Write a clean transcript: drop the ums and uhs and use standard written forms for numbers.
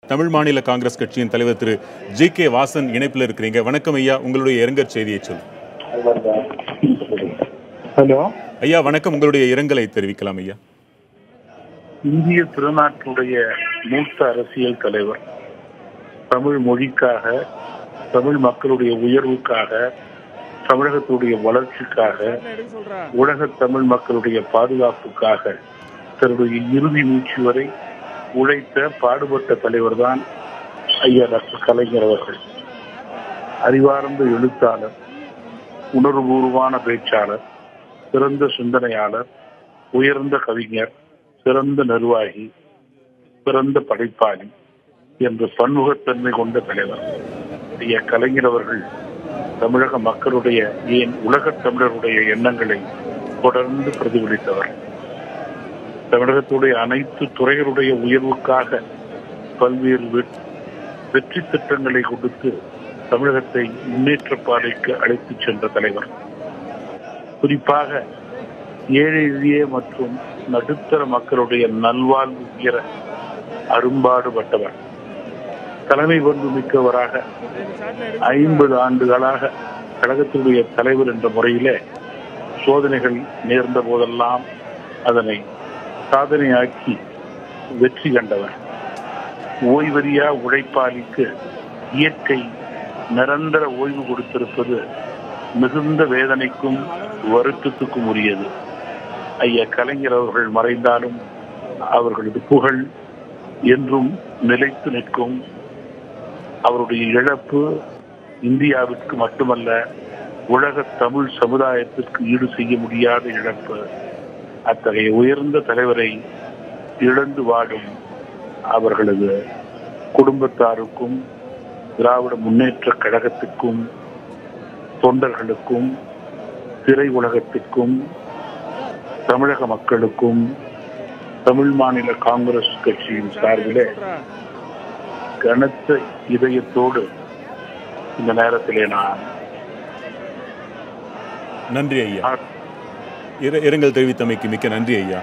தமிழ் மாநில காங்கிரஸ் கட்சியின் தலைவர் திரு ஜி.கே. வாசன் இணைப்பில் இருக்கிறீங்க. வணக்கம் ஐயா, உங்களுடைய இரங்கல் செய்தியை சொல். ஹலோ ஐயா வணக்கம், உங்களுடைய இரங்கலை தெரிவிக்கலாம் ஐயா. இந்திய திருநாட்டுடைய மூத்த அரசியல் தலைவர், தமிழ் மொழிக்காக, தமிழ் மக்களுடைய உயர்வுக்காக, தமிழகத்துடைய வளர்ச்சிக்காக, உலக தமிழ் மக்களுடைய பாதுகாப்புக்காக தன்னுடைய இறுதி மூச்சு வரை உழைத்த பாடுபட்ட தலைவர் தான் ஐயா டாக்டர் கலைஞர் அவர்கள். அறிவார்ந்த எழுத்தாளர், உணர்வுபூர்வமான பேச்சாளர், சிறந்த சிந்தனையாளர், உயர்ந்த கவிஞர், சிறந்த நிர்வாகி, சிறந்த படைப்பாளி என்ற பன்முகத்தன்மை கொண்ட தலைவர் ஐயா கலைஞர் அவர்கள் தமிழக மக்களுடைய, ஏன் உலகத் தமிழருடைய எண்ணங்களை தொடர்ந்து பிரதிபலித்தவர். தமிழகத்துடைய அனைத்து துறைகளுடைய உயர்வுக்காக பல்வேறு வெற்றி திட்டங்களை கொடுத்து தமிழகத்தை முன்னேற்ற பாதைக்கு அழைத்துச் சென்ற தலைவர். குறிப்பாக ஏழை எளிய மற்றும் நடுத்தர மக்களுடைய நல்வாழ்வு உயர அரும்பாடுபட்டவர். தலைமை பண்பு மிக்கவராக 50 ஆண்டுகளாக கழகத்தினுடைய தலைவர் என்ற முறையிலே சோதனைகள் நேர்ந்த போதெல்லாம் அதனை சாதனையாக்கி வெற்றி கண்டவர். ஓய்வறியா உழைப்பாளிக்கு இயற்கை நிரந்தர ஓய்வு கொடுத்திருப்பது மிகுந்த வேதனைக்கும் வருத்தத்துக்கும் உரியது. ஐயா கலைஞர் அவர்கள் மறைந்தாலும் அவர்களது புகழ் என்றும் நிலைத்து நிற்கும். அவருடைய இழப்பு இந்தியாவிற்கு மட்டுமல்ல, உலக தமிழ் சமுதாயத்திற்கு ஈடு செய்ய முடியாத இழப்பு. அத்தகைய உயர்ந்த தலைவரை இழந்து வாடும் அவர்களது குடும்பத்தாருக்கும், திராவிட முன்னேற்ற கழகத்திற்கும், தொண்டர்களுக்கும், திரை உலகத்திற்கும், தமிழக மக்களுக்கும், தமிழ் மாநில காங்கிரஸ் கட்சியின் சார்பிலே கனத்த இதயத்தோடு இந்த நேரத்திலே நான் நன்றி ஐயா. இரங்கல் தெரிவித்தமைக்கு மிக்க நன்றி ஐயா.